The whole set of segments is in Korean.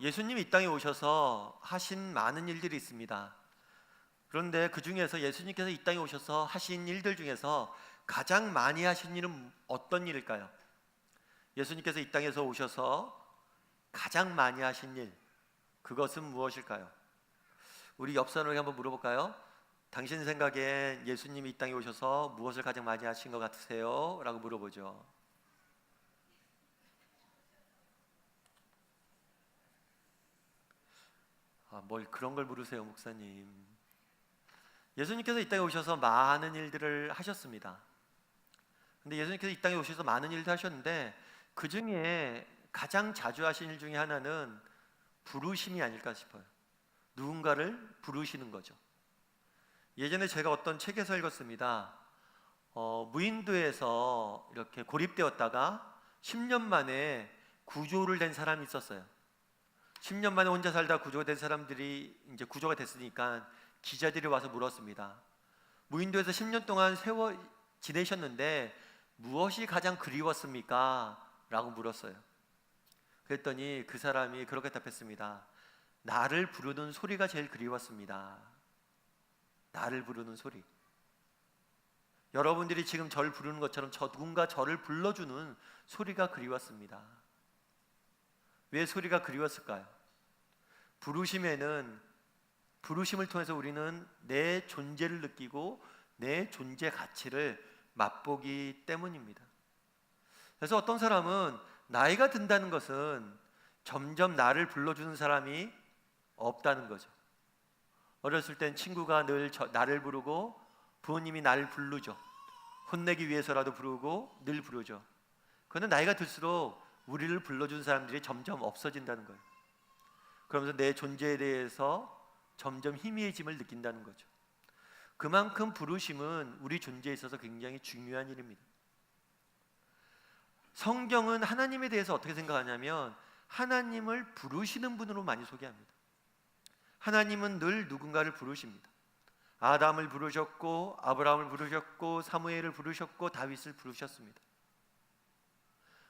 예수님이 이 땅에 오셔서 하신 많은 일들이 있습니다. 그런데 그 중에서 예수님께서 이 땅에 오셔서 하신 일들 중에서 가장 많이 하신 일은 어떤 일일까요? 예수님께서 이 땅에서 오셔서 가장 많이 하신 일, 그것은 무엇일까요? 우리 옆 사람에게 한번 물어볼까요? 당신 생각엔 예수님이 이 땅에 오셔서 무엇을 가장 많이 하신 것 같으세요? 라고 물어보죠. 뭘 그런 걸 물으세요, 목사님. 예수님께서 이 땅에 오셔서 많은 일들을 하셨습니다. 근데 예수님께서 이 땅에 오셔서 많은 일들 하셨는데 그 중에 가장 자주 하신 일 중에 하나는 부르심이 아닐까 싶어요. 누군가를 부르시는 거죠. 예전에 제가 어떤 책에서 읽었습니다. 무인도에서 이렇게 고립되었다가 10년 만에 구조를 된 사람이 있었어요. 10년 만에 혼자 살다 구조가 된 사람들이 이제 구조가 됐으니까 기자들이 와서 물었습니다. 무인도에서 10년 동안 지내셨는데 무엇이 가장 그리웠습니까? 라고 물었어요. 그랬더니 그 사람이 그렇게 답했습니다. 나를 부르는 소리가 제일 그리웠습니다. 나를 부르는 소리. 여러분들이 지금 저를 부르는 것처럼 누군가 저를 불러주는 소리가 그리웠습니다. 왜 소리가 그리웠을까요? 부르심을 통해서 우리는 내 존재를 느끼고 내 존재 가치를 맛보기 때문입니다. 그래서 어떤 사람은 나이가 든다는 것은 점점 나를 불러주는 사람이 없다는 거죠. 어렸을 땐 친구가 늘 나를 부르고 부모님이 나를 부르죠. 혼내기 위해서라도 부르고 늘 부르죠. 그런데 나이가 들수록 우리를 불러준 사람들이 점점 없어진다는 거예요. 그러면서 내 존재에 대해서 점점 희미해짐을 느낀다는 거죠. 그만큼 부르심은 우리 존재에 있어서 굉장히 중요한 일입니다. 성경은 하나님에 대해서 어떻게 생각하냐면 하나님을 부르시는 분으로 많이 소개합니다. 하나님은 늘 누군가를 부르십니다. 아담을 부르셨고 아브라함을 부르셨고 사무엘을 부르셨고 다윗을 부르셨습니다.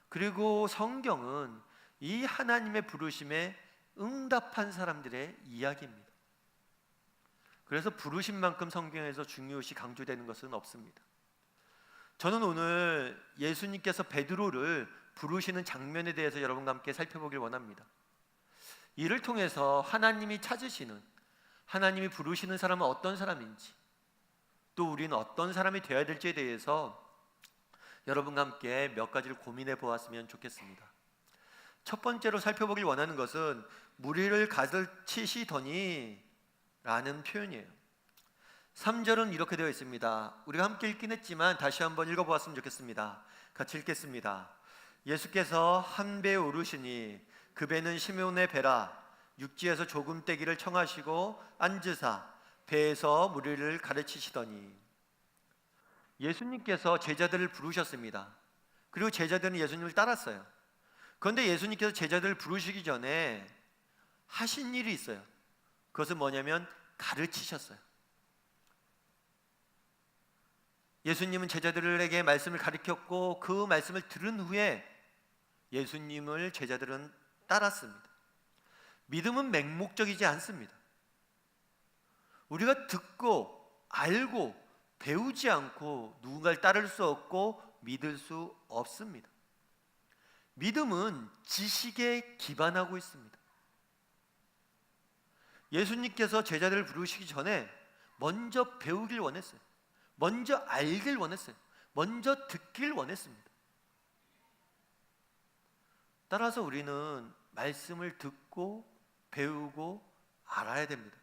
그리고 성경은 이 하나님의 부르심에 응답한 사람들의 이야기입니다. 그래서 부르심만큼 성경에서 중요시 강조되는 것은 없습니다. 저는 오늘 예수님께서 베드로를 부르시는 장면에 대해서 여러분과 함께 살펴보길 원합니다. 이를 통해서 하나님이 찾으시는, 하나님이 부르시는 사람은 어떤 사람인지, 또 우리는 어떤 사람이 되어야 될지에 대해서 여러분과 함께 몇 가지를 고민해 보았으면 좋겠습니다. 첫 번째로 살펴보길 원하는 것은 무리를 가르치시더니 라는 표현이에요. 3절은 이렇게 되어 있습니다. 우리가 함께 읽긴 했지만 다시 한번 읽어보았으면 좋겠습니다. 같이 읽겠습니다. 예수께서 한 배에 오르시니 그 배는 시몬의 배라. 육지에서 조금 떼기를 청하시고 앉으사 배에서 무리를 가르치시더니. 예수님께서 제자들을 부르셨습니다. 그리고 제자들은 예수님을 따랐어요. 그런데 예수님께서 제자들을 부르시기 전에 하신 일이 있어요. 그것은 뭐냐면 가르치셨어요. 예수님은 제자들에게 말씀을 가르쳤고 그 말씀을 들은 후에 예수님을 제자들은 따랐습니다. 믿음은 맹목적이지 않습니다. 우리가 듣고 알고 배우지 않고 누군가를 따를 수 없고 믿을 수 없습니다. 믿음은 지식에 기반하고 있습니다. 예수님께서 제자들을 부르시기 전에 먼저 배우길 원했어요. 먼저 알길 원했어요. 먼저 듣길 원했습니다. 따라서 우리는 말씀을 듣고 배우고 알아야 됩니다.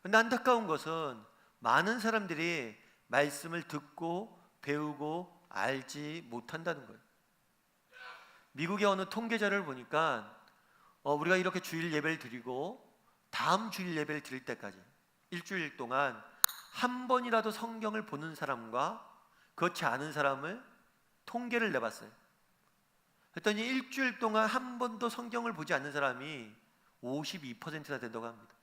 그런데 안타까운 것은 많은 사람들이 말씀을 듣고 배우고 알지 못한다는 거예요. 미국의 어느 통계자를 보니까 우리가 이렇게 주일 예배를 드리고 다음 주일 예배를 드릴 때까지 일주일 동안 한 번이라도 성경을 보는 사람과 그렇지 않은 사람을 통계를 내봤어요. 그랬더니 일주일 동안 한 번도 성경을 보지 않는 사람이 52%나 된다고 합니다.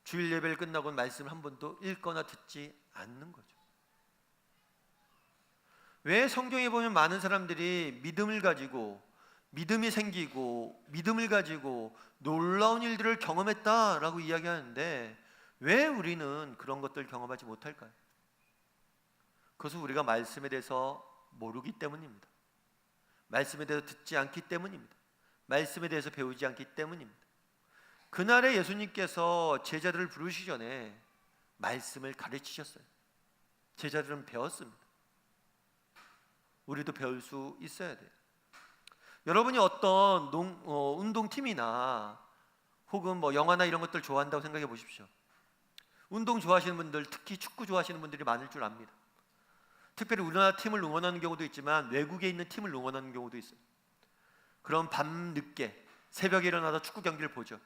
주일 예배를 끝나고 말씀을 한 번도 읽거나 듣지 않는 거죠. 왜 성경에 보면 많은 사람들이 믿음을 가지고, 믿음이 생기고, 믿음을 가지고 놀라운 일들을 경험했다라고 이야기하는데 왜 우리는 그런 것들을 경험하지 못할까요? 그것은 우리가 말씀에 대해서 모르기 때문입니다. 말씀에 대해서 듣지 않기 때문입니다. 말씀에 대해서 배우지 않기 때문입니다. 그날에 예수님께서 제자들을 부르시기 전에 말씀을 가르치셨어요. 제자들은 배웠습니다. 우리도 배울 수 있어야 돼요. 여러분이 어떤 운동팀이나 혹은 영화나 이런 것들 좋아한다고 생각해 보십시오. 운동 좋아하시는 분들, 특히 축구 좋아하시는 분들이 많을 줄 압니다. 특별히 우리나라 팀을 응원하는 경우도 있지만 외국에 있는 팀을 응원하는 경우도 있어요. 그럼 밤늦게 새벽에 일어나서 축구 경기를 보죠.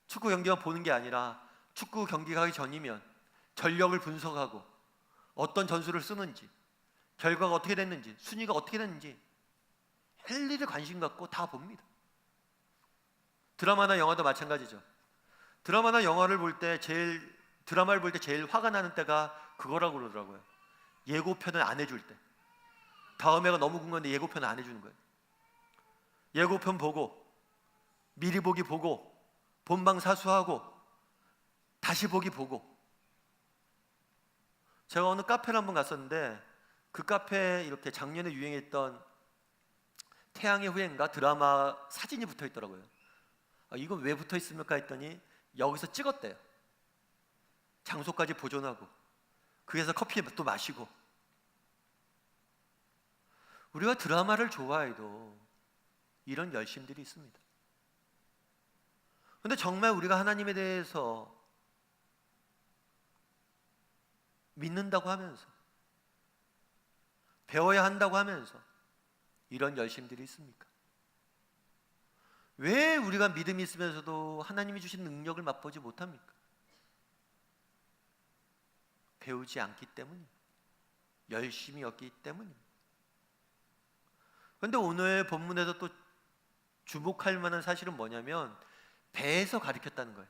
축구 경기만 보는 게 아니라 축구 경기 가기 전이면 전력을 분석하고 어떤 전술을 쓰는지, 결과가 어떻게 됐는지, 순위가 어떻게 됐는지 일일이 관심 갖고 다 봅니다. 드라마나 영화도 마찬가지죠. 드라마나 영화를 볼 때 드라마를 볼 때 제일 화가 나는 때가 그거라고 그러더라고요. 예고편을 안 해줄 때. 다음 회가 너무 궁금한데 예고편을 안 해주는 거예요. 예고편 보고 미리 보기 보고 본방 사수하고 다시 보기 보고. 제가 어느 카페를 한번 갔었는데 그 카페에 이렇게 작년에 유행했던 태양의 후예인가 드라마 사진이 붙어 있더라고요. 이건 왜 붙어 있습니까 했더니 여기서 찍었대요. 장소까지 보존하고 그래서 커피 또 마시고. 우리가 드라마를 좋아해도 이런 열심들이 있습니다. 그런데 정말 우리가 하나님에 대해서 믿는다고 하면서 배워야 한다고 하면서 이런 열심들이 있습니까? 왜 우리가 믿음이 있으면서도 하나님이 주신 능력을 맛보지 못합니까? 배우지 않기 때문입니다. 열심이 없기 때문입니다. 그런데 오늘 본문에서 또 주목할 만한 사실은 뭐냐면 배에서 가르쳤다는 거예요.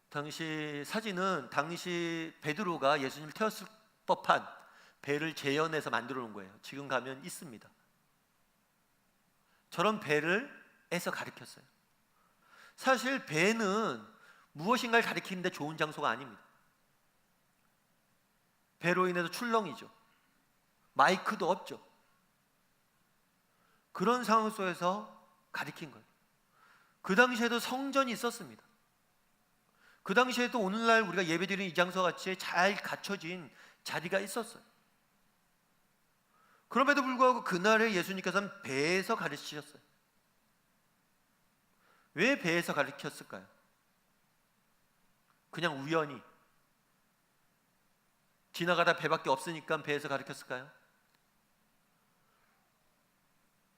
당시 사진은 당시 베드로가 예수님을 태웠을 법한 배를 재현해서 만들어 놓은 거예요. 지금 가면 있습니다. 저런 배를 해서 가르쳤어요. 사실 배는 무엇인가를 가리키는데 좋은 장소가 아닙니다. 배로 인해서 출렁이죠. 마이크도 없죠. 그런 상황 속에서 가리킨 거예요. 그 당시에도 성전이 있었습니다. 그 당시에도 오늘날 우리가 예배드리는 이 장소 같이 잘 갖춰진 자리가 있었어요. 그럼에도 불구하고 그날에 예수님께서는 배에서 가르치셨어요. 왜 배에서 가르쳤을까요? 그냥 우연히 지나가다 배밖에 없으니까 배에서 가르쳤을까요?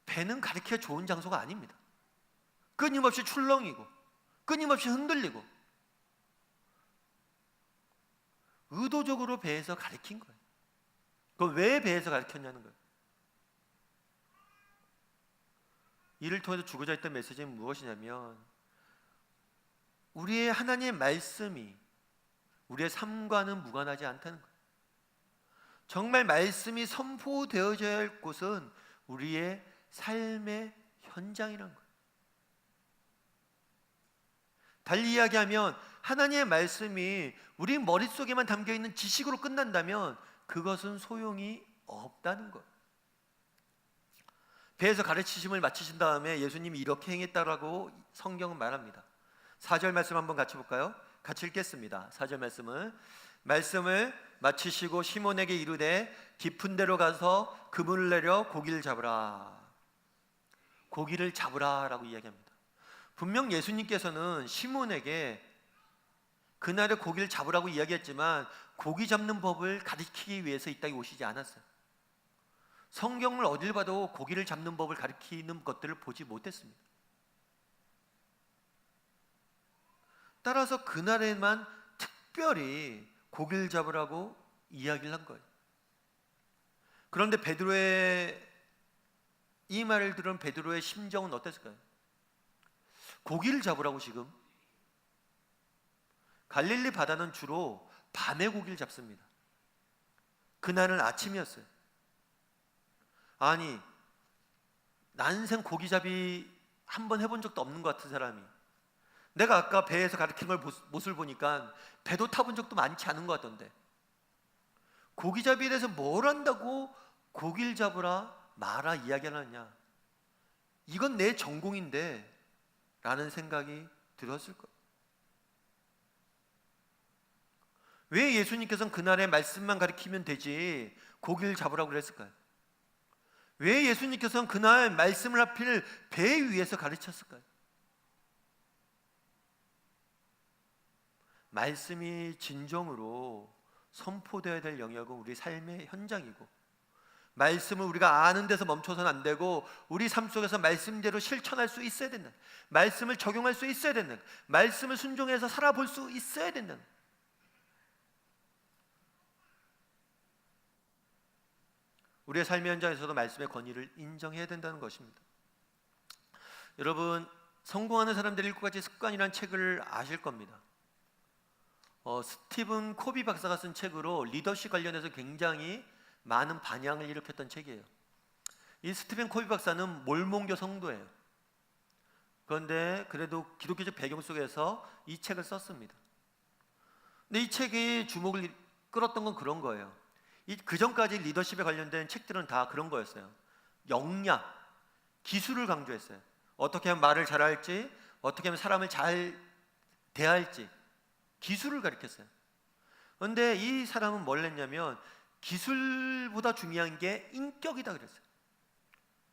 배는 가르치기가 좋은 장소가 아닙니다. 끊임없이 출렁이고 끊임없이 흔들리고 의도적으로 배에서 가르친 거예요. 그럼 왜 배에서 가르쳤냐는 거예요. 이를 통해서 주고자 했던 메시지는 무엇이냐면 우리의 하나님의 말씀이 우리의 삶과는 무관하지 않다는 거예요. 정말 말씀이 선포되어져야 할 곳은 우리의 삶의 현장이라는 거예요. 달리 이야기하면 하나님의 말씀이 우리 머릿속에만 담겨있는 지식으로 끝난다면 그것은 소용이 없다는 거예요. 배에서 가르치심을 마치신 다음에 예수님이 이렇게 행했다라고 성경은 말합니다. 4절 말씀 한번 같이 볼까요? 같이 읽겠습니다. 4절 말씀을 마치시고 시몬에게 이르되 깊은 데로 가서 그물을 내려 고기를 잡으라. 고기를 잡으라라고 이야기합니다. 분명 예수님께서는 시몬에게 그날에 고기를 잡으라고 이야기했지만 고기 잡는 법을 가르치기 위해서 이 땅에 오시지 않았어요. 성경을 어딜 봐도 고기를 잡는 법을 가르치는 것들을 보지 못했습니다. 따라서 그날에만 특별히 고기를 잡으라고 이야기를 한 거예요. 그런데 베드로의 이 말을 들은 베드로의 심정은 어땠을까요? 고기를 잡으라고 지금? 갈릴리 바다는 주로 밤에 고기를 잡습니다. 그날은 아침이었어요. 아니, 난생 고기잡이 한 번 해본 적도 없는 것 같은 사람이, 내가 아까 배에서 가르친 걸 모습을 보니까 배도 타본 적도 많지 않은 것 같던데, 고기잡이에 대해서 뭘 안다고 고기를 잡으라 마라 이야기를 하느냐, 이건 내 전공인데 라는 생각이 들었을 거예요. 왜 예수님께서는 그날의 말씀만 가르치면 되지 고기를 잡으라고 그랬을까요? 왜 예수님께서는 그날 말씀을 하필 배 위에서 가르쳤을까요? 말씀이 진정으로 선포되어야 될 영역은 우리 삶의 현장이고, 말씀을 우리가 아는 데서 멈춰서는 안 되고 우리 삶 속에서 말씀대로 실천할 수 있어야 된다. 말씀을 적용할 수 있어야 된다. 말씀을 순종해서 살아볼 수 있어야 된다. 우리의 삶의 현장에서도 말씀의 권위를 인정해야 된다는 것입니다. 여러분, 성공하는 사람들의 7가지 습관이라는 책을 아실 겁니다. 스티븐 코비 박사가 쓴 책으로 리더십 관련해서 굉장히 많은 반향을 일으켰던 책이에요. 이 스티븐 코비 박사는 몰몬교 성도예요. 그런데 그래도 기독교적 배경 속에서 이 책을 썼습니다. 근데 이 책이 주목을 끌었던 건 그런 거예요. 그 전까지 리더십에 관련된 책들은 다 그런 거였어요. 역량, 기술을 강조했어요. 어떻게 하면 말을 잘할지, 어떻게 하면 사람을 잘 대할지, 기술을 가르쳤어요. 그런데 이 사람은 뭘 했냐면 기술보다 중요한 게 인격이다 그랬어요.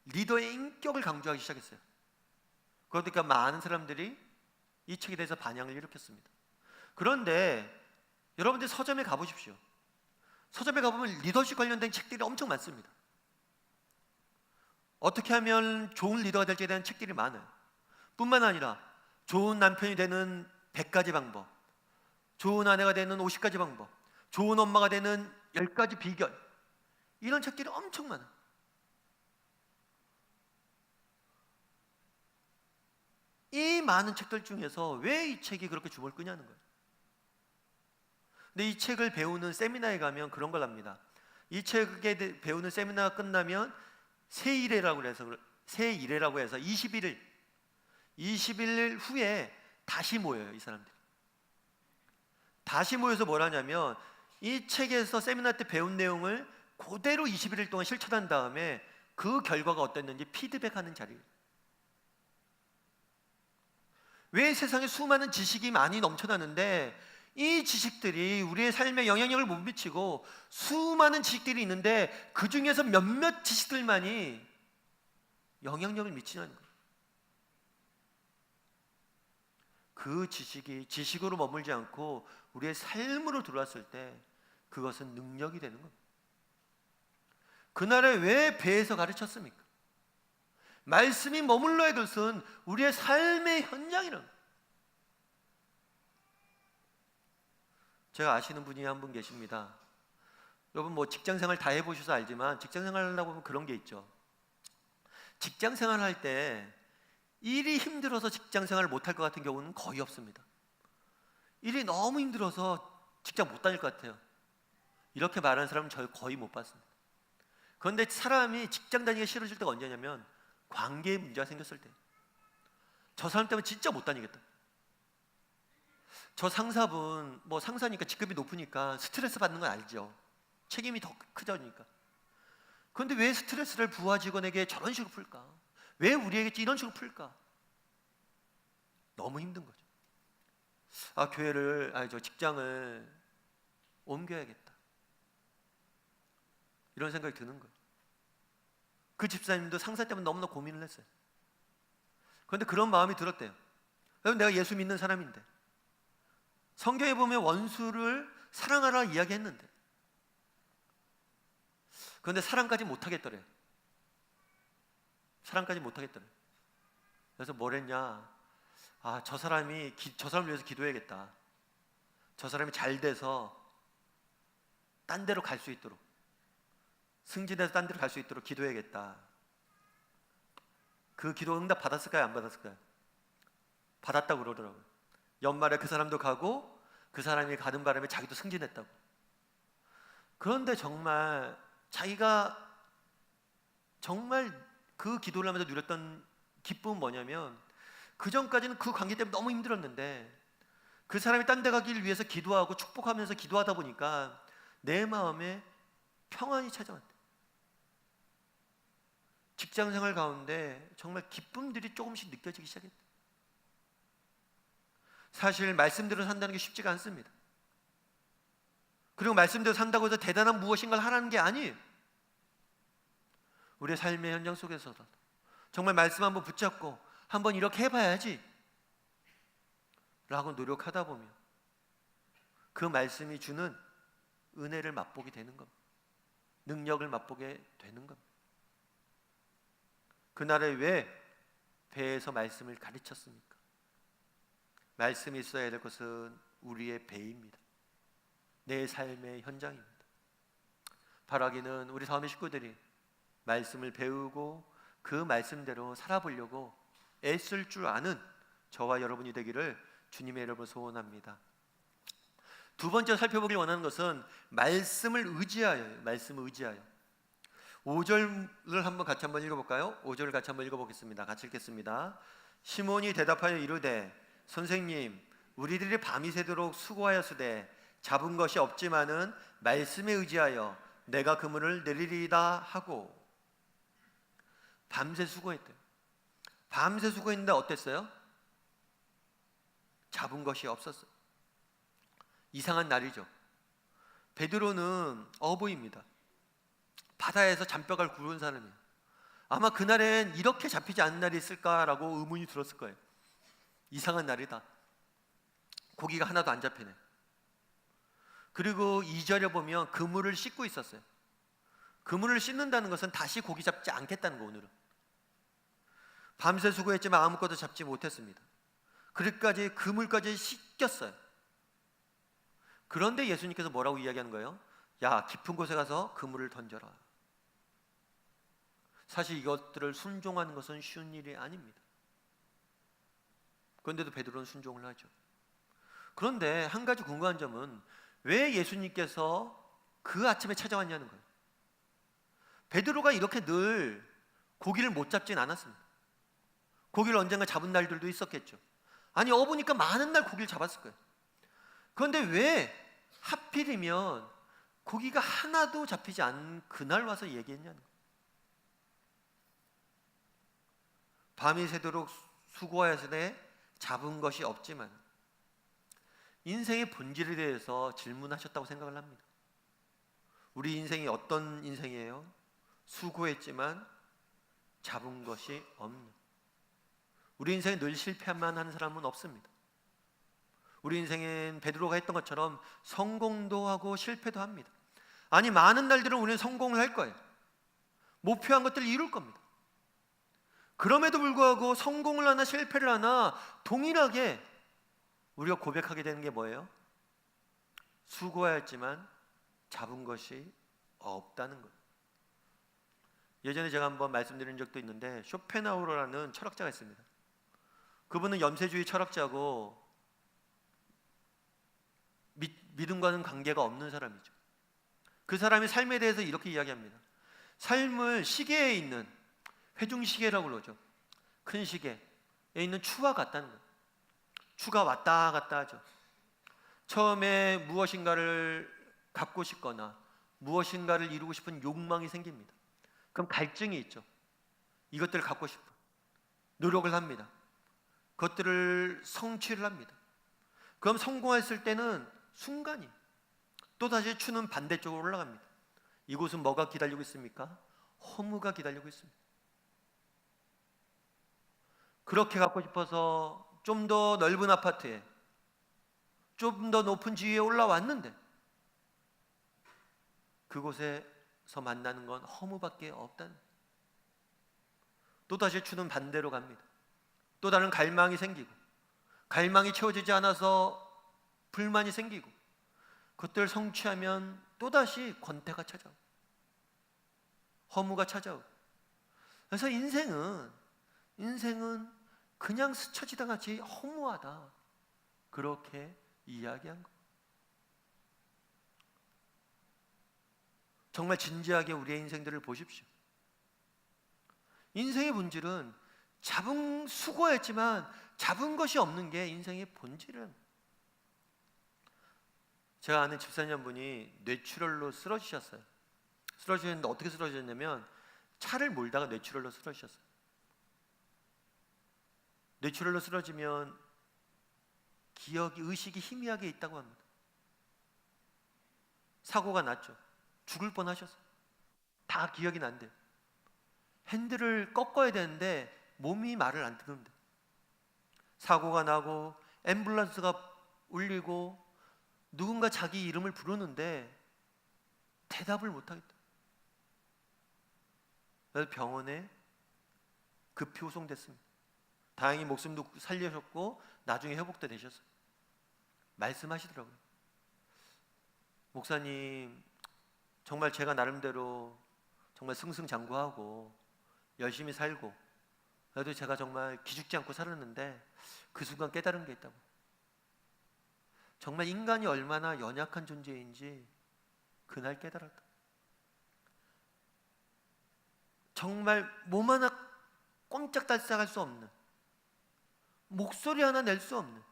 리더의 인격을 강조하기 시작했어요. 그러니까 많은 사람들이 이 책에 대해서 반향을 일으켰습니다. 그런데 여러분들 서점에 가보십시오. 서점에 가보면 리더십 관련된 책들이 엄청 많습니다. 어떻게 하면 좋은 리더가 될지에 대한 책들이 많아요. 뿐만 아니라 좋은 남편이 되는 100가지 방법, 좋은 아내가 되는 50가지 방법, 좋은 엄마가 되는 10가지 비결, 이런 책들이 엄청 많아요. 이 많은 책들 중에서 왜 이 책이 그렇게 주목을 끄냐는 거예요. 근데 이 책을 배우는 세미나에 가면 그런 걸 합니다. 이 책에 배우는 세미나가 끝나면 새일회라고 해서 21일 후에 다시 모여요. 이 사람들이 다시 모여서 뭘 하냐면 이 책에서 세미나 때 배운 내용을 그대로 21일 동안 실천한 다음에 그 결과가 어땠는지 피드백하는 자리예요. 왜 세상에 수많은 지식이 많이 넘쳐나는데 이 지식들이 우리의 삶에 영향력을 못 미치고, 수많은 지식들이 있는데 그 중에서 몇몇 지식들만이 영향력을 미치냐는 거예요. 그 지식이 지식으로 머물지 않고 우리의 삶으로 들어왔을 때 그것은 능력이 되는 겁니다. 그날에 왜 배에서 가르쳤습니까? 말씀이 머물러야 될 것은 우리의 삶의 현장이라는 거예요. 제가 아시는 분이 한 분 계십니다. 여러분 뭐 직장생활 다 해보셔서 알지만 직장생활 하려고 보면 그런 게 있죠. 직장생활 할 때 일이 힘들어서 직장생활을 못할 것 같은 경우는 거의 없습니다. 일이 너무 힘들어서 직장 못 다닐 것 같아요. 이렇게 말하는 사람은 저희 거의 못 봤습니다. 그런데 사람이 직장 다니기 싫어질 때가 언제냐면 관계에 문제가 생겼을 때, 저 사람 때문에 진짜 못 다니겠다. 저 상사분, 뭐 상사니까 직급이 높으니까 스트레스 받는 건 알죠. 책임이 더 크다니까. 그런데 왜 스트레스를 부하 직원에게 저런 식으로 풀까? 왜 우리에게 이런 식으로 풀까? 너무 힘든 거죠. 저 직장을 옮겨야겠다, 이런 생각이 드는 거예요. 그 집사님도 상사 때문에 너무나 고민을 했어요. 그런데 그런 마음이 들었대요. 내가 예수 믿는 사람인데, 성경에 보면 원수를 사랑하라 이야기했는데, 그런데 사랑까지 못하겠더래요. 사랑까지 못하겠더래요. 그래서 뭘 했냐? 저 사람을 위해서 기도해야겠다. 저 사람이 잘 돼서 딴 데로 갈 수 있도록, 승진해서 딴 데로 갈 수 있도록 기도해야겠다. 그 기도 응답 받았을까요? 안 받았을까요? 받았다고 그러더라고요. 연말에 그 사람도 가고 그 사람이 가는 바람에 자기도 승진했다고. 그런데 정말 자기가 정말 그 기도를 하면서 누렸던 기쁨은 뭐냐면, 그 전까지는 그 관계 때문에 너무 힘들었는데 그 사람이 딴 데 가기를 위해서 기도하고 축복하면서 기도하다 보니까 내 마음에 평안이 찾아왔대. 직장생활 가운데 정말 기쁨들이 조금씩 느껴지기 시작했대. 사실 말씀대로 산다는 게 쉽지가 않습니다. 그리고 말씀대로 산다고 해서 대단한 무엇인가를 하라는 게 아니에요. 우리의 삶의 현장 속에서도 정말 말씀 한번 붙잡고 한번 이렇게 해봐야지 라고 노력하다 보면 그 말씀이 주는 은혜를 맛보게 되는 겁니다. 능력을 맛보게 되는 겁니다. 그날에 왜 배에서 말씀을 가르쳤습니까? 말씀이 있어야 될 것은 우리의 배입니다. 내 삶의 현장입니다. 바라기는 우리 사업의 식구들이 말씀을 배우고 그 말씀대로 살아보려고 애쓸 줄 아는 저와 여러분이 되기를 주님의 이름으로 소원합니다. 두 번째 살펴보길 원하는 것은 말씀을 의지하여요. 말씀을 의지하여. 5절을 같이 한번 읽어볼까요? 5절을 같이 한번 읽어보겠습니다. 같이 읽겠습니다. 시몬이 대답하여 이르되 선생님, 우리들이 밤이 새도록 수고하였으되 잡은 것이 없지만은 말씀에 의지하여 내가 그물을 내리리이다 하고. 밤새 수고했대요. 밤새 수고했는데 어땠어요? 잡은 것이 없었어요. 이상한 날이죠. 베드로는 어부입니다. 바다에서 잔뼈를 구운 사람이에요. 아마 그날엔 이렇게 잡히지 않는 날이 있을까라고 의문이 들었을 거예요. 이상한 날이다. 고기가 하나도 안 잡히네. 그리고 2절에 보면 그물을 씻고 있었어요. 그물을 씻는다는 것은 다시 고기 잡지 않겠다는 거. 오늘은 밤새 수고했지만 아무것도 잡지 못했습니다. 그릇까지 그물까지 씻겼어요. 그런데 예수님께서 뭐라고 이야기하는 거예요? 야, 깊은 곳에 가서 그물을 던져라. 사실 이것들을 순종하는 것은 쉬운 일이 아닙니다. 그런데도 베드로는 순종을 하죠. 그런데 한 가지 궁금한 점은 왜 예수님께서 그 아침에 찾아왔냐는 거예요. 베드로가 이렇게 늘 고기를 못 잡진 않았습니다. 고기를 언젠가 잡은 날들도 있었겠죠. 아니, 어보니까 많은 날 고기를 잡았을 거예요. 그런데 왜 하필이면 고기가 하나도 잡히지 않은 그날 와서 얘기했냐는 거예요. 밤이 새도록 수고하였으되 잡은 것이 없지만. 인생의 본질에 대해서 질문하셨다고 생각을 합니다. 우리 인생이 어떤 인생이에요? 수고했지만 잡은 것이 없는. 우리 인생에 늘 실패만 하는 사람은 없습니다. 우리 인생엔 베드로가 했던 것처럼 성공도 하고 실패도 합니다. 아니, 많은 날들은 우리는 성공을 할 거예요. 목표한 것들을 이룰 겁니다. 그럼에도 불구하고 성공을 하나 실패를 하나 동일하게 우리가 고백하게 되는 게 뭐예요? 수고하였지만 잡은 것이 없다는 거예요. 예전에 제가 한번 말씀드린 적도 있는데 쇼펜하우어라는 철학자가 있습니다. 그분은 염세주의 철학자고 믿음과는 관계가 없는 사람이죠. 그 사람이 삶에 대해서 이렇게 이야기합니다. 삶을 시계에 있는 회중시계라고 그러죠. 큰 시계에 있는 추와 같다는 거예요. 추가 왔다 갔다 하죠. 처음에 무엇인가를 갖고 싶거나 무엇인가를 이루고 싶은 욕망이 생깁니다. 그럼 갈증이 있죠. 이것들을 갖고 싶어 노력을 합니다. 그것들을 성취를 합니다. 그럼 성공했을 때는 순간이 또다시 추는 반대쪽으로 올라갑니다. 이곳은 뭐가 기다리고 있습니까? 허무가 기다리고 있습니다. 그렇게 갖고 싶어서 좀 더 넓은 아파트에 좀 더 높은 지위에 올라왔는데 그곳에서 만나는 건 허무밖에 없다는. 또다시 추는 반대로 갑니다. 또 다른 갈망이 생기고 갈망이 채워지지 않아서 불만이 생기고 그것들을 성취하면 또다시 권태가 찾아오고 허무가 찾아오고. 그래서 인생은 그냥 스쳐지다 같이 허무하다, 그렇게 이야기한 거예요. 정말 진지하게 우리의 인생들을 보십시오. 인생의 본질은 수고했지만 잡은 것이 없는 게 인생의 본질은. 제가 아는 집사님 한 분이 뇌출혈로 쓰러지셨어요. 쓰러지셨는데 어떻게 쓰러지셨냐면 차를 몰다가 뇌출혈로 쓰러지셨어요. 뇌출혈로 쓰러지면 의식이 희미하게 있다고 합니다. 사고가 났죠. 죽을 뻔하셨어요. 다 기억이 난대요. 핸들을 꺾어야 되는데 몸이 말을 안 듣는데, 사고가 나고 앰뷸런스가 울리고 누군가 자기 이름을 부르는데 대답을 못하겠다. 그래서 병원에 급히 후송됐습니다. 다행히 목숨도 살리셨고 나중에 회복도 되셨어요. 말씀하시더라고요. 목사님, 정말 제가 나름대로 정말 승승장구하고 열심히 살고, 그래도 제가 정말 기죽지 않고 살았는데 그 순간 깨달은 게 있다고. 정말 인간이 얼마나 연약한 존재인지 그날 깨달았다. 정말 몸 하나 꼼짝달싹할 수 없는, 목소리 하나 낼 수 없는,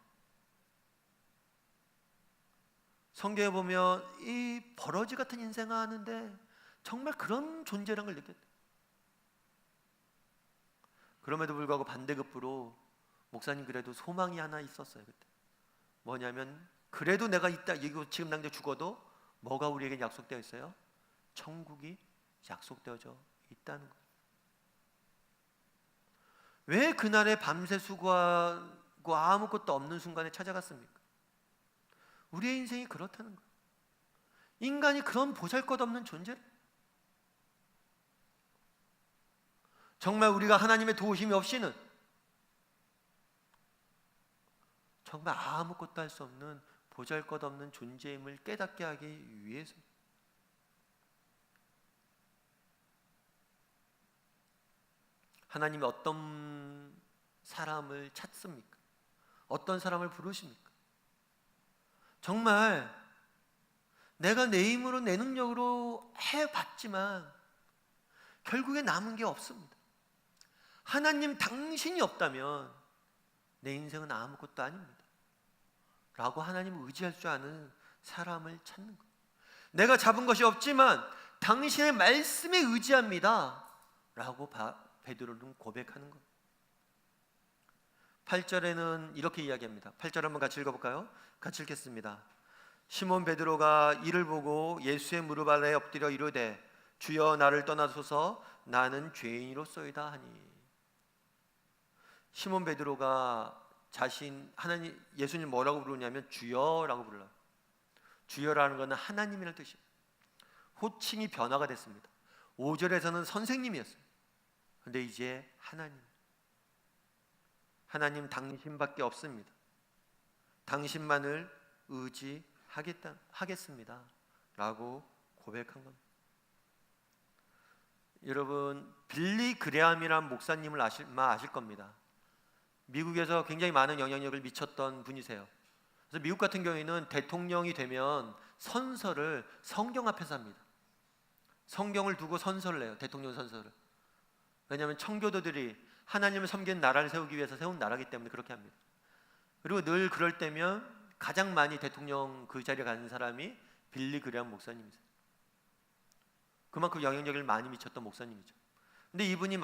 성경에 보면 이 버러지 같은 인생을 하는데 정말 그런 존재라는 걸 느꼈다. 그럼에도 불구하고 반대급부로 목사님 그래도 소망이 하나 있었어요. 그때 뭐냐면, 그래도 내가 있다, 이거 지금 당장 죽어도 뭐가 우리에게 약속되어 있어요? 천국이 약속되어져 있다는 거예요. 왜 그날에 밤새 수고하고 아무것도 없는 순간에 찾아갔습니까? 우리의 인생이 그렇다는 거예요. 인간이 그런 보잘것없는 존재를, 정말 우리가 하나님의 도우심이 없이는 정말 아무것도 할 수 없는 보잘것없는 존재임을 깨닫게 하기 위해서. 하나님이 어떤 사람을 찾습니까? 어떤 사람을 부르십니까? 정말 내가 내 힘으로 내 능력으로 해봤지만 결국에 남은 게 없습니다. 하나님 당신이 없다면 내 인생은 아무것도 아닙니다 라고 하나님을 의지할 줄 아는 사람을 찾는 거예요. 내가 잡은 것이 없지만 당신의 말씀에 의지합니다 라고 베드로는 고백하는 거예요. 8절에는 이렇게 이야기합니다. 8절 한번 같이 읽어볼까요? 같이 읽겠습니다. 시몬 베드로가 이를 보고 예수의 무릎 아래 엎드려 이르되 주여 나를 떠나소서 나는 죄인이로소이다 하니. 시몬 베드로가 예수님 뭐라고 부르냐면 주여라고 불러요. 주여라는 것은 하나님이라는 뜻이에요. 호칭이 변화가 됐습니다. 5절에서는 선생님이었어요. 근데 이제 하나님 당신밖에 없습니다. 당신만을 의지하겠습니다 라고 고백한 겁니다. 여러분, 빌리 그레함이라는 목사님을 아실 겁니다. 미국에서 굉장히 많은 영향력을 미쳤던 분이세요. 그래서 미국 같은 경우에는 대통령이 되면 선서를 성경 앞에서 합니다. 성경을 두고 선서를 해요. 대통령 선서를. 왜냐하면 청교도들이 하나님을 섬기는 나라를 세우기 위해서 세운 나라이기 때문에 그렇게 합니다. 그리고 늘 그럴 때면 가장 많이 대통령 그 자리에 가는 사람이 빌리 그레함 목사님이세요. 그만큼 영향력을 많이 미쳤던 목사님이죠. 근데 이분이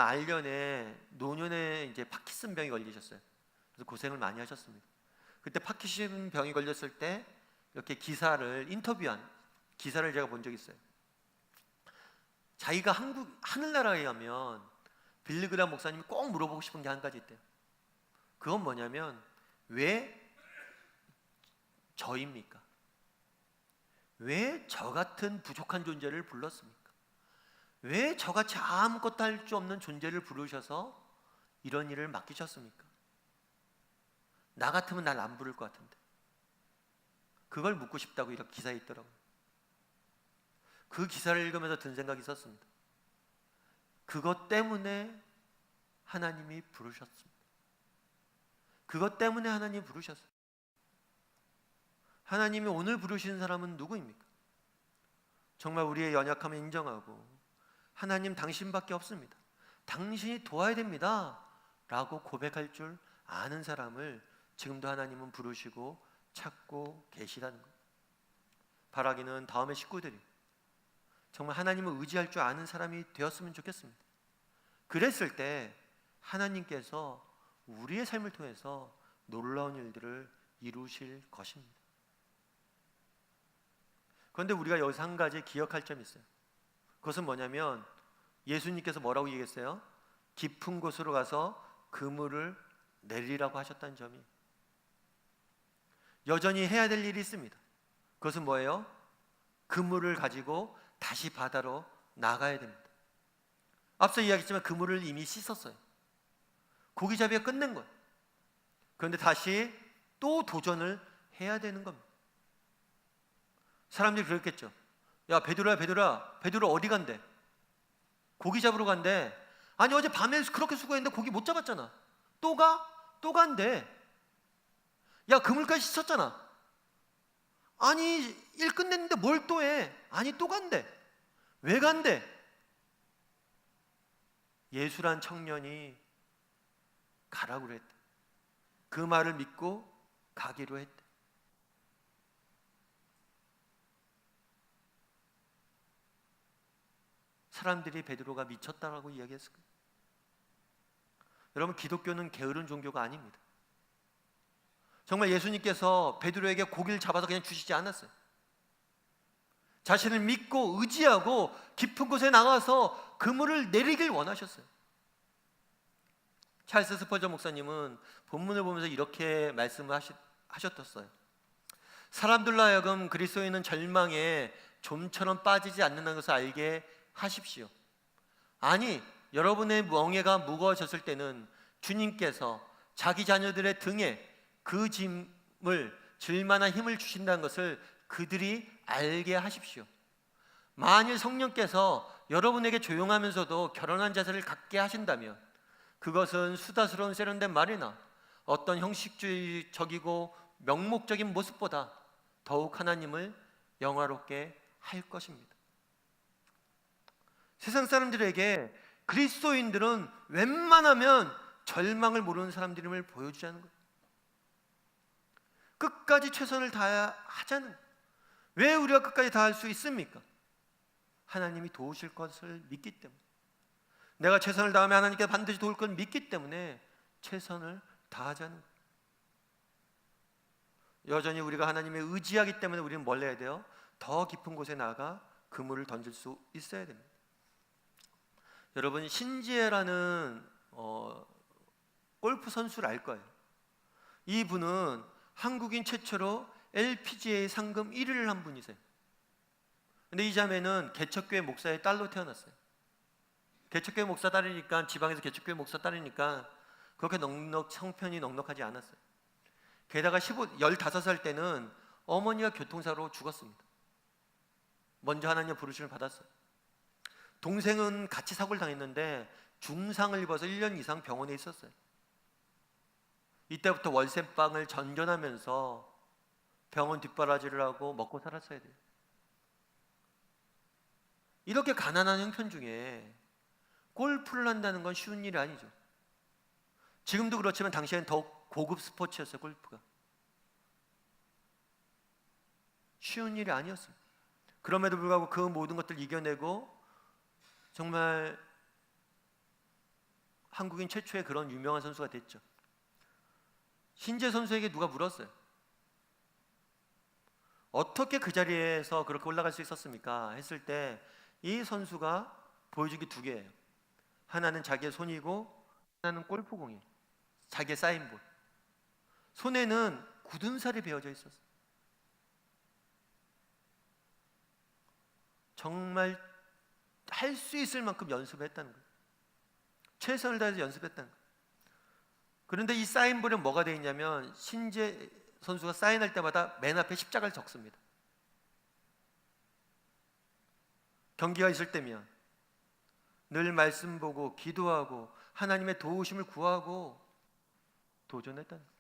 노년에 이제 파킨슨 병이 걸리셨어요. 그래서 고생을 많이 하셨습니다. 그때 파킨슨 병이 걸렸을 때 이렇게 인터뷰한 기사를 제가 본 적이 있어요. 자기가 하늘나라에 가면 빌리 그레함 목사님이 꼭 물어보고 싶은 게 한 가지 있대요. 그건 뭐냐면, 왜 저입니까? 왜 저 같은 부족한 존재를 불렀습니까? 왜 저같이 아무것도 할 수 없는 존재를 부르셔서 이런 일을 맡기셨습니까? 나 같으면 날 안 부를 것 같은데. 그걸 묻고 싶다고 이렇게 기사에 있더라고요. 그 기사를 읽으면서 든 생각이 있었습니다. 그것 때문에 하나님이 부르셨습니다. 그것 때문에 하나님이 부르셨어요. 하나님이 오늘 부르시는 사람은 누구입니까? 정말 우리의 연약함을 인정하고 하나님 당신밖에 없습니다, 당신이 도와야 됩니다 라고 고백할 줄 아는 사람을 지금도 하나님은 부르시고 찾고 계시다는 것. 바라기는 다음의 식구들이 정말 하나님을 의지할 줄 아는 사람이 되었으면 좋겠습니다. 그랬을 때 하나님께서 우리의 삶을 통해서 놀라운 일들을 이루실 것입니다. 그런데 우리가 여기서 한 가지 기억할 점이 있어요. 그것은 뭐냐면 예수님께서 뭐라고 얘기했어요? 깊은 곳으로 가서 그물을 내리라고 하셨다는 점이, 여전히 해야 될 일이 있습니다. 그것은 뭐예요? 그물을 가지고 다시 바다로 나가야 됩니다. 앞서 이야기했지만 그물을 이미 씻었어요. 고기잡이가 끝낸 거예요. 그런데 다시 또 도전을 해야 되는 겁니다. 사람들이 그랬겠죠. 야, 베드로야, 베드로 어디 간대? 고기 잡으러 간대. 아니, 어제 밤에 그렇게 수고했는데 고기 못 잡았잖아. 또 가? 또 간대. 야, 그물까지 씻었잖아. 아니, 일 끝냈는데 뭘 또 해? 아니, 또 간대. 왜 간대? 예수란 청년이 가라고 했대. 그 말을 믿고 가기로 했대. 사람들이 베드로가 미쳤다라고 이야기했을 거예요. 여러분, 기독교는 게으른 종교가 아닙니다. 정말 예수님께서 베드로에게 고기를 잡아서 그냥 주시지 않았어요. 자신을 믿고 의지하고 깊은 곳에 나가서 그물을 내리길 원하셨어요. 찰스 스펄전 목사님은 본문을 보면서 이렇게 말씀을 하셨었어요. 사람들로 하여금 그리스도인은 절망에 좀처럼 빠지지 않는다는 것을 알게 하십시오. 아니, 여러분의 멍에가 무거워졌을 때는 주님께서 자기 자녀들의 등에 그 짐을 질 만한 힘을 주신다는 것을 그들이 알게 하십시오. 만일 성령께서 여러분에게 조용하면서도 결혼한 자세를 갖게 하신다면 그것은 수다스러운 세련된 말이나 어떤 형식주의적이고 명목적인 모습보다 더욱 하나님을 영화롭게 할 것입니다. 세상 사람들에게 그리스도인들은 웬만하면 절망을 모르는 사람들임을 보여주자는 거예요. 끝까지 최선을 다해야 하자는 거예요. 왜 우리가 끝까지 다할 수 있습니까? 하나님이 도우실 것을 믿기 때문에. 내가 최선을 다하면 하나님께서 반드시 도울 걸 믿기 때문에 최선을 다하자는 거예요. 여전히 우리가 하나님을 의지하기 때문에 우리는 뭘 해야 돼요? 더 깊은 곳에 나가 그물을 던질 수 있어야 됩니다. 여러분, 신지혜라는 골프 선수를 알 거예요. 이분은 한국인 최초로 LPGA 상금 1위를 한 분이세요. 근데 이 자매는 개척교회 목사의 딸로 태어났어요. 개척교회 목사 딸이니까, 지방에서 개척교회 목사 딸이니까 그렇게 성편이 넉넉하지 않았어요. 게다가 15살 때는 어머니가 교통사고로 죽었습니다. 먼저 하나님의 부르심을 받았어요. 동생은 같이 사고를 당했는데 중상을 입어서 1년 이상 병원에 있었어요. 이때부터 월세방을 전전하면서 병원 뒷바라지를 하고 먹고 살았어야 돼요. 이렇게 가난한 형편 중에 골프를 한다는 건 쉬운 일이 아니죠. 지금도 그렇지만 당시에는 더욱 고급 스포츠였어요. 골프가 쉬운 일이 아니었습니다. 그럼에도 불구하고 그 모든 것들을 이겨내고 정말 한국인 최초의 그런 유명한 선수가 됐죠. 신재 선수에게 누가 물었어요. 어떻게 그 자리에서 그렇게 올라갈 수 있었습니까? 했을 때 이 선수가 보여준 게 두 개예요. 하나는 자기의 손이고 하나는 골프공이에요. 자기의 사인볼. 손에는 굳은 살이 베어져 있었어요. 정말 할 수 있을 만큼 연습을 했다는 거예요. 최선을 다해서 연습했다는 거예요. 그런데 이 사인볼에 뭐가 되어 있냐면 신재 선수가 사인할 때마다 맨 앞에 십자가를 적습니다. 경기가 있을 때면 늘 말씀 보고 기도하고 하나님의 도우심을 구하고 도전했다는 거예요.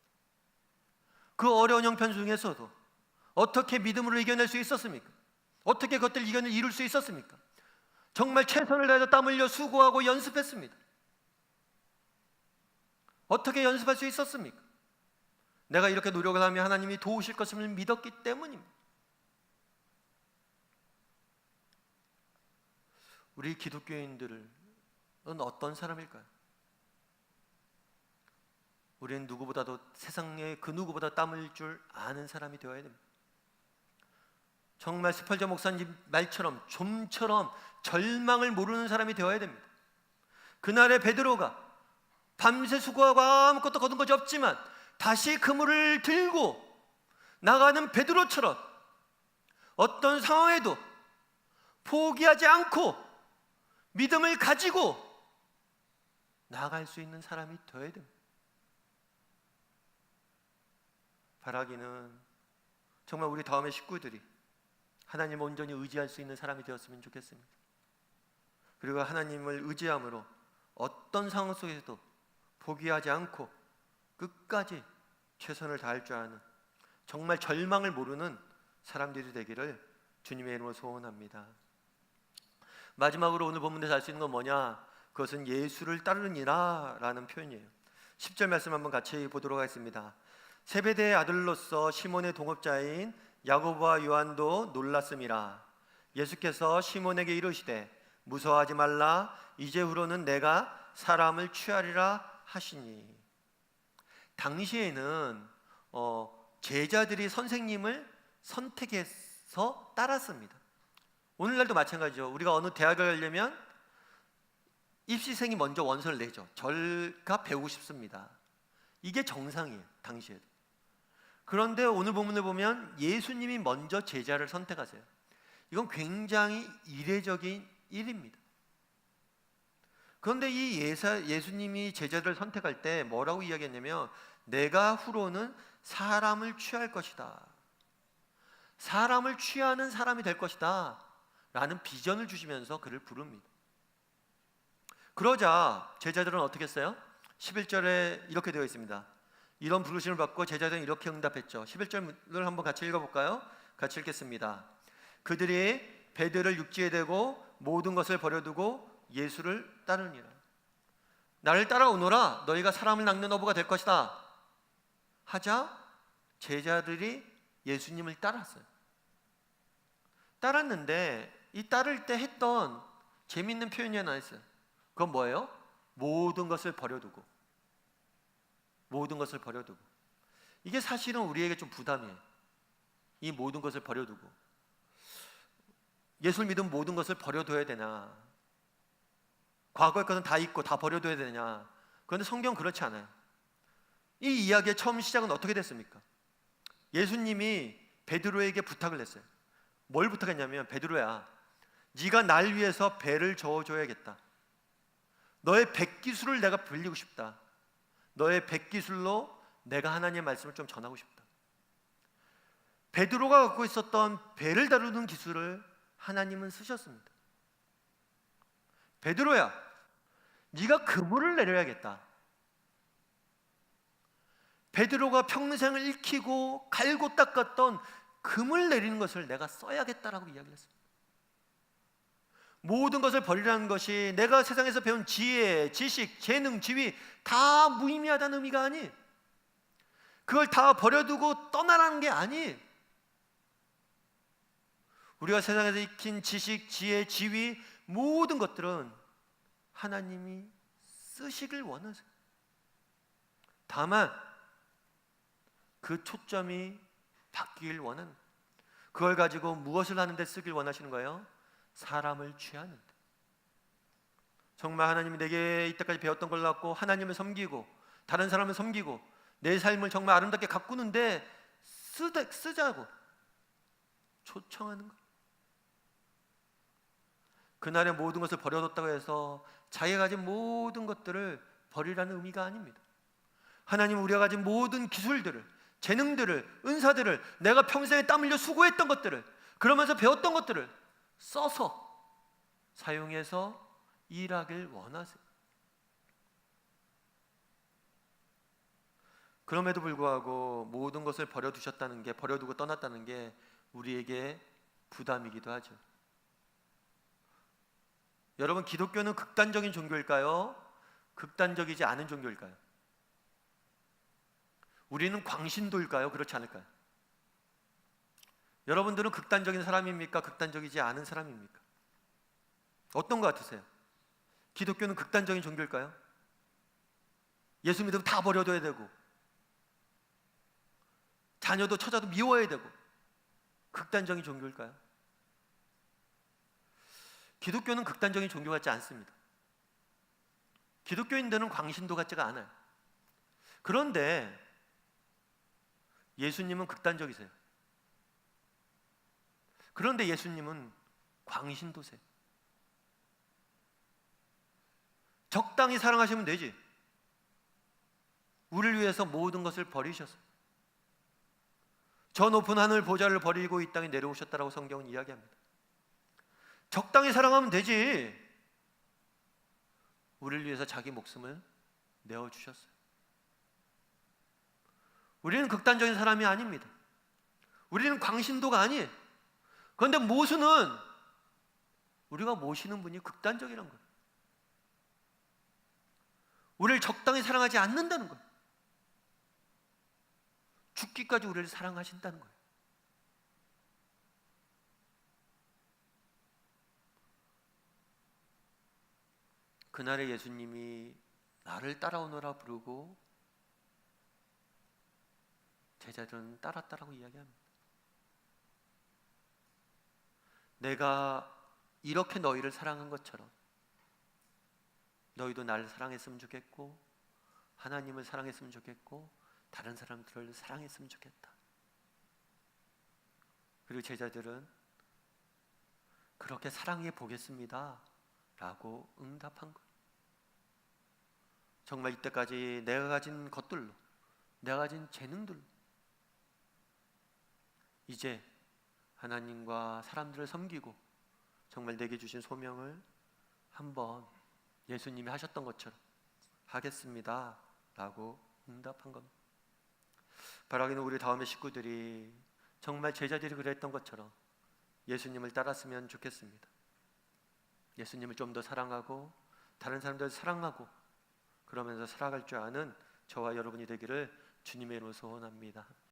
그 어려운 형편 중에서도 어떻게 믿음으로 이겨낼 수 있었습니까? 어떻게 그것들 이견을 이룰 수 있었습니까? 정말 최선을 다해서 땀 흘려 수고하고 연습했습니다. 어떻게 연습할 수 있었습니까? 내가 이렇게 노력을 하면 하나님이 도우실 것을 믿었기 때문입니다. 우리 기독교인들은 어떤 사람일까요? 우리는 누구보다도 세상에 그 누구보다 땀 흘릴 줄 아는 사람이 되어야 됩니다. 정말 스펄전 목사님 말처럼 좀처럼 절망을 모르는 사람이 되어야 됩니다. 그날의 베드로가 밤새 수고하고 아무것도 거둔 것이 없지만 다시 그물을 들고 나가는 베드로처럼 어떤 상황에도 포기하지 않고 믿음을 가지고 나아갈 수 있는 사람이 되어야 됩니다. 바라기는 정말 우리 다음의 식구들이 하나님을 온전히 의지할 수 있는 사람이 되었으면 좋겠습니다. 그리고 하나님을 의지함으로 어떤 상황 속에서도 포기하지 않고 끝까지 최선을 다할 줄 아는 정말 절망을 모르는 사람들이 되기를 주님의 이름으로 소원합니다. 마지막으로 오늘 본문에서 알 수 있는 건 뭐냐? 그것은 예수를 따르니라 라는 표현이에요. 10절 말씀 한번 같이 보도록 하겠습니다. 세베대의 아들로서 시몬의 동업자인 야고보와 요한도 놀랐음이라. 예수께서 시몬에게 이르시되 무서워하지 말라. 이제후로는 내가 사람을 취하리라 하시니. 당시에는 제자들이 선생님을 선택해서 따랐습니다. 오늘날도 마찬가지죠. 우리가 어느 대학을 가려면 입시생이 먼저 원서를 내죠. 저가 배우고 싶습니다. 이게 정상이에요, 당시에도. 그런데 오늘 본문을 보면 예수님이 먼저 제자를 선택하세요. 이건 굉장히 이례적인 일입니다. 그런데 이 예수님이 제자들을 선택할 때 뭐라고 이야기했냐면 내가 후로는 사람을 취할 것이다. 사람을 취하는 사람이 될 것이다 라는 비전을 주시면서 그를 부릅니다. 그러자 제자들은 어떻게 했어요? 11절에 이렇게 되어 있습니다. 이런 부르심을 받고 제자들은 이렇게 응답했죠. 11절을 한번 같이 읽어볼까요? 같이 읽겠습니다. 그들이 배들을 육지에 대고 모든 것을 버려두고 예수를 따르니라. 나를 따라오너라. 너희가 사람을 낚는 어부가 될 것이다 하자 제자들이 예수님을 따랐어요. 따랐는데 이 따를 때 했던 재미있는 표현이 하나 있어요. 그건 뭐예요? 모든 것을 버려두고. 모든 것을 버려두고. 이게 사실은 우리에게 좀 부담이에요. 이 모든 것을 버려두고. 예수를 믿으면 모든 것을 버려둬야 되나? 과거의 것은 다 잊고 다 버려둬야 되냐? 그런데 성경은 그렇지 않아요. 이 이야기의 처음 시작은 어떻게 됐습니까? 예수님이 베드로에게 부탁을 했어요. 뭘 부탁했냐면 베드로야, 네가 날 위해서 배를 저어줘야겠다. 너의 백기술을 내가 빌리고 싶다. 너의 백기술로 내가 하나님의 말씀을 좀 전하고 싶다. 베드로가 갖고 있었던 배를 다루는 기술을 하나님은 쓰셨습니다. 베드로야, 네가 그물을 내려야겠다. 베드로가 평생을 익히고 갈고 닦았던 금을 내리는 것을 내가 써야겠다라고 이야기를 했습니다. 모든 것을 버리라는 것이 내가 세상에서 배운 지혜, 지식, 재능, 지위 다 무의미하다는 의미가 아니, 그걸 다 버려두고 떠나라는 게 아니. 우리가 세상에서 익힌 지식, 지혜, 지위 모든 것들은 하나님이 쓰시길 원하세요. 다만 그 초점이 바뀌길 원하는, 그걸 가지고 무엇을 하는데 쓰길 원하시는 거예요? 사람을 취하는데. 정말 하나님이 내게 이때까지 배웠던 걸 갖고 하나님을 섬기고 다른 사람을 섬기고 내 삶을 정말 아름답게 가꾸는데 쓰자고 초청하는 거예요. 그날의 모든 것을 버려뒀다고 해서 자기가 가진 모든 것들을 버리라는 의미가 아닙니다. 하나님은 우리가 가진 모든 기술들을, 재능들을, 은사들을, 내가 평생에 땀 흘려 수고했던 것들을, 그러면서 배웠던 것들을 써서 사용해서 일하길 원하세요. 그럼에도 불구하고 모든 것을 버려두셨다는 게, 버려두고 떠났다는 게 우리에게 부담이기도 하죠. 여러분, 기독교는 극단적인 종교일까요? 극단적이지 않은 종교일까요? 우리는 광신도일까요? 그렇지 않을까요? 여러분들은 극단적인 사람입니까? 극단적이지 않은 사람입니까? 어떤 것 같으세요? 기독교는 극단적인 종교일까요? 예수 믿으면 다 버려둬야 되고, 자녀도 처자도 미워야 되고, 극단적인 종교일까요? 기독교는 극단적인 종교 같지 않습니다. 기독교인들은 광신도 같지가 않아요. 그런데 예수님은 극단적이세요. 그런데 예수님은 광신도세요. 적당히 사랑하시면 되지. 우리를 위해서 모든 것을 버리셨어요. 저 높은 하늘 보좌를 버리고 이 땅에 내려오셨다라고 성경은 이야기합니다. 적당히 사랑하면 되지. 우리를 위해서 자기 목숨을 내어주셨어요. 우리는 극단적인 사람이 아닙니다. 우리는 광신도가 아니에요. 그런데 모수는 우리가 모시는 분이 극단적이라는 거예요. 우리를 적당히 사랑하지 않는다는 거예요. 죽기까지 우리를 사랑하신다는 거예요. 그날에 예수님이 나를 따라오너라 부르고 제자들은 따랐다라고 이야기합니다. 내가 이렇게 너희를 사랑한 것처럼 너희도 나를 사랑했으면 좋겠고, 하나님을 사랑했으면 좋겠고, 다른 사람들을 사랑했으면 좋겠다. 그리고 제자들은 그렇게 사랑해 보겠습니다 라고 응답한 거예요. 정말 이때까지 내가 가진 것들로, 내가 가진 재능들로 이제 하나님과 사람들을 섬기고 정말 내게 주신 소명을 한번 예수님이 하셨던 것처럼 하겠습니다 라고 응답한 겁니다. 바라기는 우리 다음의 식구들이 정말 제자들이 그랬던 것처럼 예수님을 따랐으면 좋겠습니다. 예수님을 좀 더 사랑하고 다른 사람들을 사랑하고 그러면서 살아갈 줄 아는 저와 여러분이 되기를 주님의 이름으로 소원합니다.